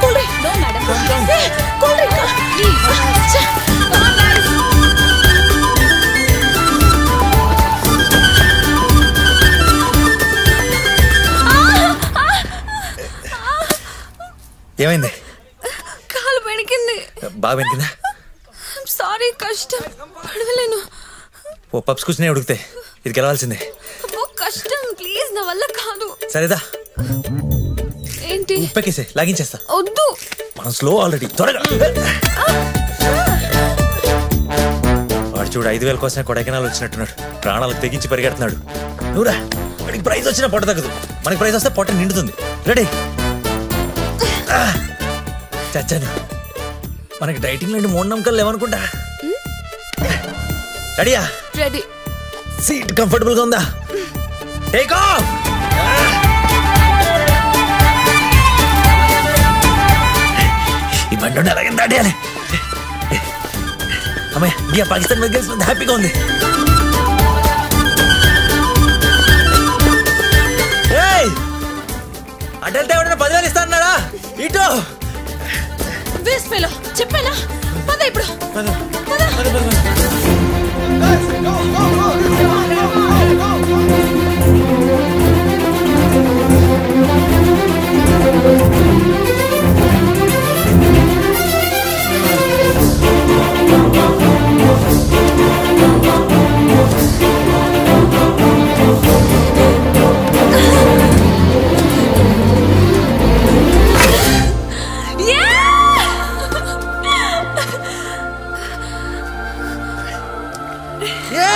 Cool drink. No madam, cool drink please. ఏమైంది? కాలు వెనికింది. బాగా వెనికిందా? సారీ, కష్టం, పడవలేను. ఓ పప్స్ కూర్చునే ఉడికితే ఇది గెలవాల్సిందే. కష్టం, ప్లీజ్, నా వల్ల కాదు. సరేదా? ఏంటి? ఉప్పెక్కేసే, లాగించేస్తా. వద్దు, మనం స్లో ఆల్రెడీ. త్వరగా. వాడు చూడు 5,000 కోసమే కొడైకెనాల్ వచ్చినట్టున్నాడు. ప్రాణాలకు తెగించి పరిగెడుతున్నాడు. నువ్వురా, వాడికి ప్రైజ్ వచ్చినా పొట్ట తగ్గదు, మనకి ప్రైజ్ వస్తే పొట్ట నిండుతుంది. రెడీ? చచ్చాను. మనకి డైటింగ్ లాంటి మూఢనమ్మకాలు లేవనుకుంటా. రెడీయా? రెడీ. సీట్ కంఫర్టబుల్ గా ఉందా? Take off. ఈ బండి అలాగే దాటేయాలి. అమ్మాయి, ఇండియా పాకిస్తాన్ మీద గెలిచినంత హ్యాపీగా ఉంది. అటెళ్తే ఎవడన్నా 10,000 ఇస్తా అన్నాడా? ఇటు వేస్ట్ ఫెలో, చెప్పానా? పద ఇప్పుడు.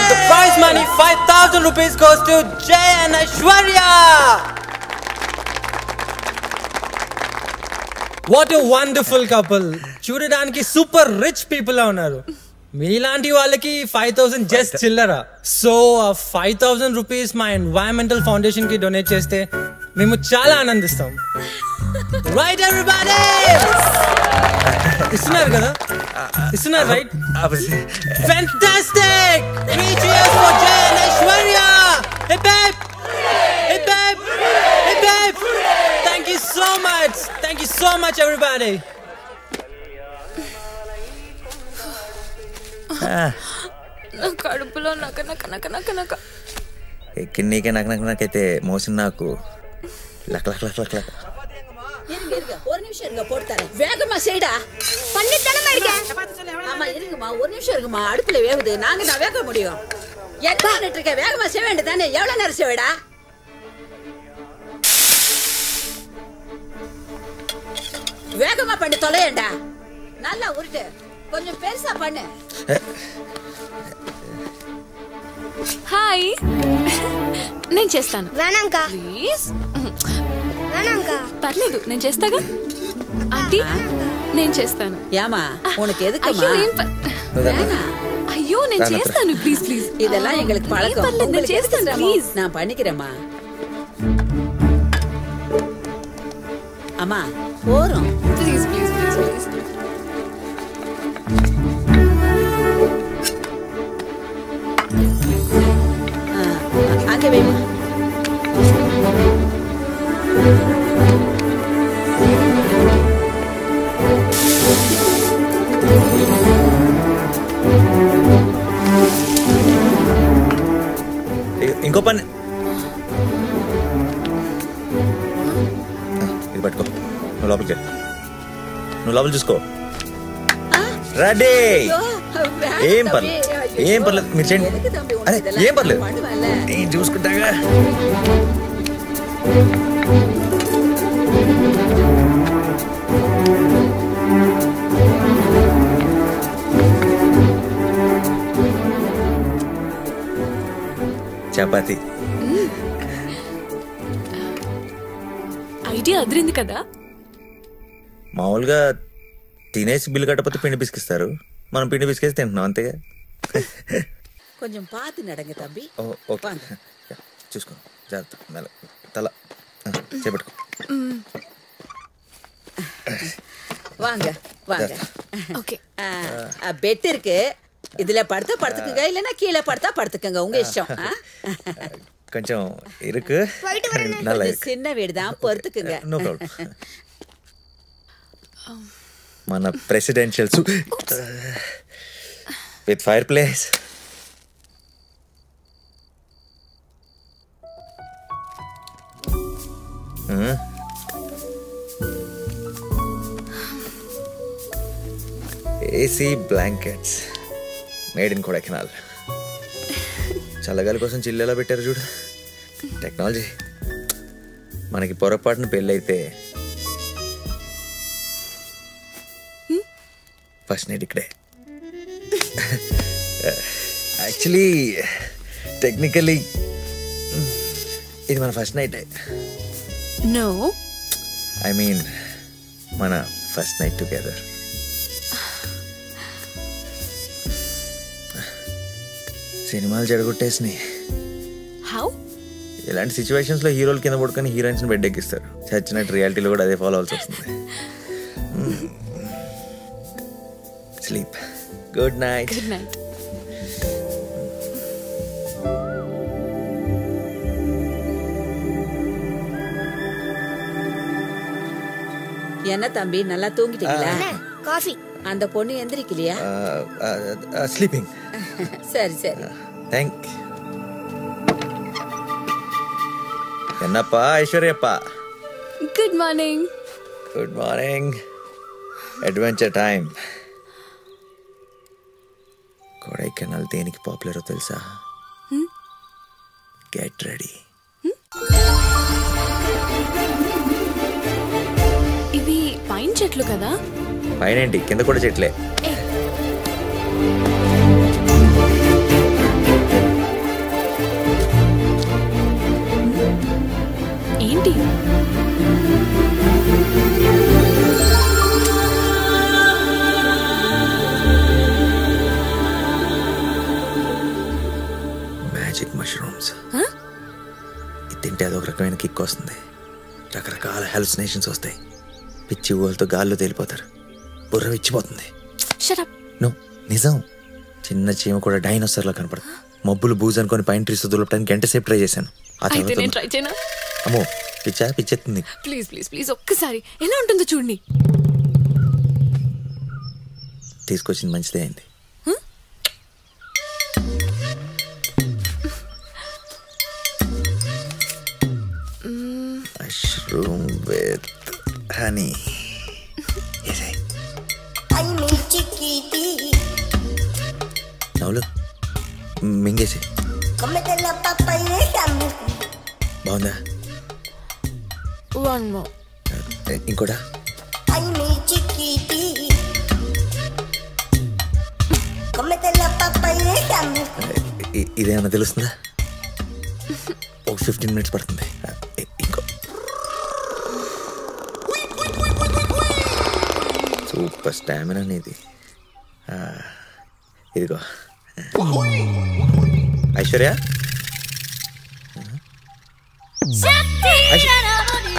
The prize money 5,000 rupees goes to Jay and Aishwarya. What a wonderful couple. చూడడానికి సూపర్ రిచ్ పీపుల్ లా ఉన్నారు. మీలాంటి వాళ్ళకి 5,000 జస్ట్ చిల్లరా. సో 5,000 రూపీస్ మా ఎన్వైరన్మెంటల్ ఫౌండేషన్ కి డొనేట్ చేస్తే మేము చాలా ఆనందిస్తాం. Right everybody? ఇస్తున్నారు కదా? ఇస్తున్నారు, right? Fantastic! 3 cheers for Jay and Aishwarya! Hip hip! Hip hip! Hip hip! Thank you so much! Thank you so much, everybody! నా కడుపులో నక నక నక నక నక. ఎక్కిన్నీకే నాకైతే మోసిన నాకు luck luck luck luck luck. ஒரு நிமிஷம் இருங்க, போட்டுறேன். வேகமா செய்டா. பண்ணிட்டானே மேடிக்க. ஆமா, இருங்கம்மா, ஒரு நிமிஷம் இருங்கம்மா, அடுப்புல வேகுது. நான் வேக முடியும். என்ன பண்ணிட்டு இருக்க? வேகமா செய்ய வேண்டியதானே. எவ்வளவு நேரம் செய்வடா? வேகமா பண்ணி தொலையண்டா. நல்லா உருட்டு. கொஞ்சம் பெருசா பண்ணு. హాయ్, నేను చేస్తాను. వేణంకా ప్లీజ్. వేణంకా పర్లేదు, నేను చేస్తాగా. ఆంటీ, నేను చేస్తాను. ஏமா உனக்கு எதுக்குமா? అయ్యో, అయ్యో, నేను చేస్తాను. Please please. இதெல்லாம் எங்களுக்கு பழக்கம். నేను చేస్తాను. ప్లీజ్, நான் பண்ணிக்கிறேம்மா. அம்மா போறோம். Please please please please. அங்கே வைமா. ఇంకో పని ఇది పట్టుకో. నువ్వు లోపలికి, నువ్వు లోపల చూసుకో. రెడీ? ఏం పర్లేదు, ఏం పర్లేదు, మీరు చేయండి. అరే ఏం పర్లేదు, నేను చూసుకుంటాగా. చపాతి ఐడియా అదిరింది కదా. మామూలుగా తినేసి బిల్లు కట్టకపోతే పిండి పిసికిస్తారు, మనం పిండి పిసికేసి తింటున్నాం అంతేగా. கொஞ்சம் பார்த்து நடங்க தம்பி. ఓకే, చూసుకో, జాగ్రత్త, మెల్ల, తల చేపట్టుకో. வாங்க வாங்க. ఓకే. பெட் இருக்கு, இதுல படுத்தா படுத்துக்குங்க, இல்லனா கீழே படுத்தா படுத்துக்கங்க, உங்க இஷ்டம். కొంచెం ఇరుకు నల్ల ఇరుకు. சின்ன வீடுதான் பொறுத்துக்குங்க. No problem. మన presidential with fireplace. AC blankets made in Kodaikanal. చల్లగాలి కోసం చిల్లు ఎలా పెట్టారు చూడు. టెక్నాలజీ. మనకి పొరపాటున పెళ్ళైతే ఫస్ట్ నైట్ ఇక్కడే. యాక్చువల్లీ టెక్నికలీ ఇది మన first night. No, I mean మన ఫస్ట్ నైట్ టుగెదర్. సినిమాలు చెడగొట్టేసినాయి. హౌ? ఇలాంటి సిచ్యువేషన్స్ లో హీరోలు కింద పడుకొని హీరోయిన్స్ బెడ్ ఎక్కిస్తారు. చచ్చినట్టు రియాలిటీలో కూడా అదే ఫాలో అవ్వాల్సి వస్తుంది. Sleep. Good night. Good night. என்ன தம்பி நல்லா தூங்கிட்டீங்களா? కాఫీ. அந்த பொண்ணு எந்திரிக்கலையா? స్లీపింగ్. சரி சரி. థ్యాంక్. ఎన్నప్పా ఐశ్వర్యప్ప? Good morning. Good morning. Adventure time. Kodaikanal దేనికి పాపులరో తెలుసా? Get ready. ఇవి పైన్ చెట్లు కదా? పైన ఏంటి, కింద కూడా చెట్లే. ఏంటి? Magic mushrooms. ఇది తింటే అదొక రకమైన కిక్ వస్తుంది. రకరకాల హెల్యూసినేషన్స్ వస్తాయి. పిచ్చి ఊళ్ళతో గాల్లో తేలిపోతారు. బుర్ర విచ్చిపోతుంది. Shut up. నో, నిజం. చిన్న చీమ కూడా డైనోసార్లా కనపడదు. మబ్బులు బూజు అనుకొని పైన ట్రీస్ దులపడానికి గంట సేపు ట్రై చేశాను. అయితే నేను ట్రై చేయనా? అమ్మో, పిచ్చెత్తుంది. ప్లీజ్ ప్లీజ్ ప్లీజ్ ఒక్కసారి ఎలా ఉంటుందో చూడండి. తీసుకొచ్చింది మంచిదే అయింది. Mushroom with honey. నవ్వులు మింగేసి. బాగుందా? One more. ఇంకోటా? ఇదేమన్నా తెలుస్తుందా? ఒక 15 minutes పడుతుంది. ఇంకో. సూపర్ స్టామినా నీది. ఇదిగో ఐశ్వర్య.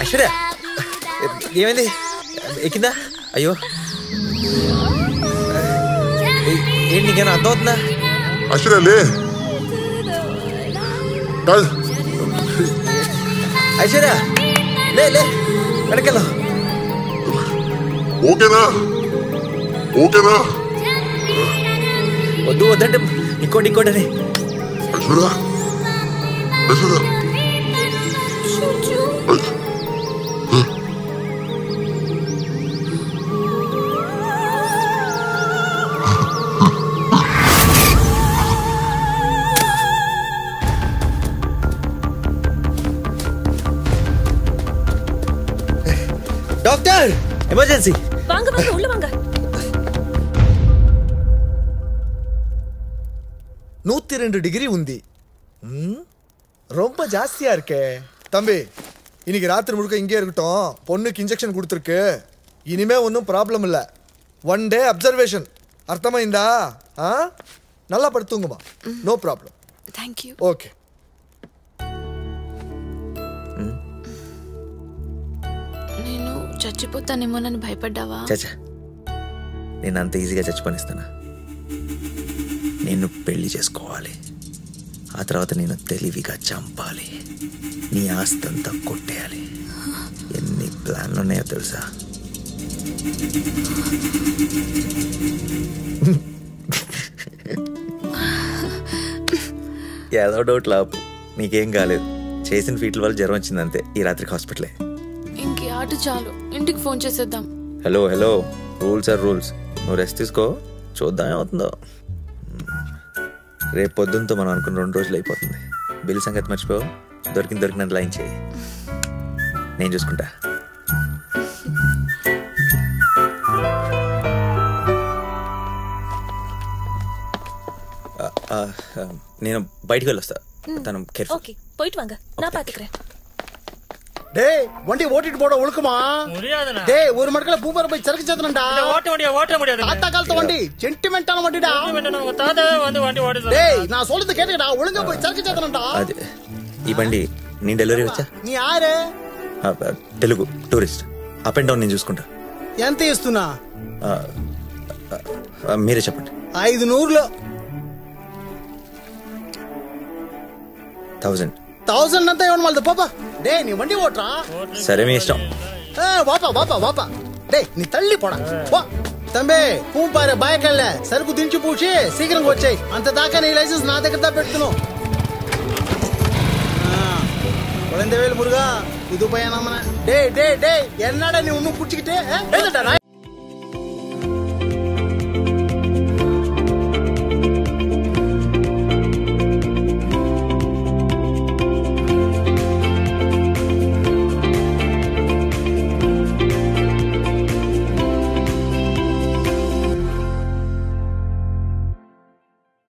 ఐశ్వర్య ఏమైంది? ఎక్కిందా? అయ్యో ఏంటి, నీకేనా అర్థం అవుతుందా? ఐశ్వర్య లే. ఐశ్వర్య లే లే, వెనకెళ్ళా. ఓకేనా? ఓకేనా? వద్దు వద్దంటే ఇంకోటి అని. Aishwarya Aishwarya doctor, emergency. வாங்க வாங்க உள்ள வாங்க. 102 டிகிரி உந்தி. ரொம்ப ஜாஸ்தியா இருக்கே. தம்பி, இன்னைக்கு ராத்திரி முழுக்க இங்கே இருக்கட்டும். பொண்ணுக்கு இன்ஜெக்ஷன் கொடுத்துருக்கு. இனிமே ஒன்றும் ப்ராப்ளம் இல்லை. 1 day அப்சர்வேஷன். அர்த்தமாயிந்தா? நல்லா படுத்துங்கம்மா. No problem. Thank you. Okay. నేను చచ్చిపోతానేమోనని భయపడ్డావా? చచ్చా, నేను అంత ఈజీగా చచ్చిపోనిస్తానా? నిన్ను పెళ్లి చేసుకోవాలి. ఆ తర్వాత నేను తెలివిగా చంపాలి, నీ ఆస్తంతా కొట్టేయాలి. ఎన్ని ప్లాన్లు ఉన్నాయో తెలుసా? ఏదో డౌట్ లాపు, నీకేం కాలేదు. చేసిన ఫీట్ల వల్ల జ్వరం వచ్చింది అంతే. ఈ రాత్రికి హాస్పిటలే. ఇంక ఆట చాలు, ఇంటికి ఫోన్ చేసేద్దాం. Hello hello, rules are rules. నువ్వు రెస్ట్ తీసుకో, చూద్దాం ఏమవుతుందో. రేపు పొద్దున్నతో మనం అనుకున్న 2 రోజులు అయిపోతుంది. బిల్ సంగతి మర్చిపో. దొరికినంత లైన్ చేయి, నేను చూసుకుంటా. నేను బయటికి వెళ్ళొస్తా. తను ஓகே போயிட்டு வாங்க, நான் பாத்துக்கிறேன். டேய் வண்டி ஓட்டிட்டு போட ஒழுக்குமா? முடியாதுடா. டேய் ஒரு மடக்கல பூமர போய் சரக்கு சேத்தனடா. ஓட்ட முடியாது. தாத்தா காலத்து வண்டி, சென்டிமெண்டான வண்டிடா. உங்க தாத்தா வந்து வண்டி ஓடுது. டேய் நான் சொல்றது கேட்டுடா, ஒழுங்கா போய் சரக்கு சேத்தனடா. అది ఈ బండి నీ డెలివరీ వచ్చా? నీ యారే? Telugu tourist. Up and down నేను చూసుకుంటా. ఎంత ఇస్తున్నా? మీరే చెప్పండి. 500లో 1000 అంతా ఇవ్వండి మళ్ళీ పాపా. డే నీ వండి ఓట్రా. సరే మీ ఇష్టం. వాపా డే నీ తల్లి పోడా. తంబే పూంపారే బాయకెళ్ళే సరుకు దించి పూచి శీఘ్రంగా వచ్చాయి. అంత దాకా నీ లైసెన్స్ నా దగ్గర పెడుతున్నావు. குழந்தைவேல் முருகா, புது பையன் நம்ம. டேய் டேய் டேய், என்னடா நீ ஒன்னும் புடிச்சிக்கிட்டே? ஏதடா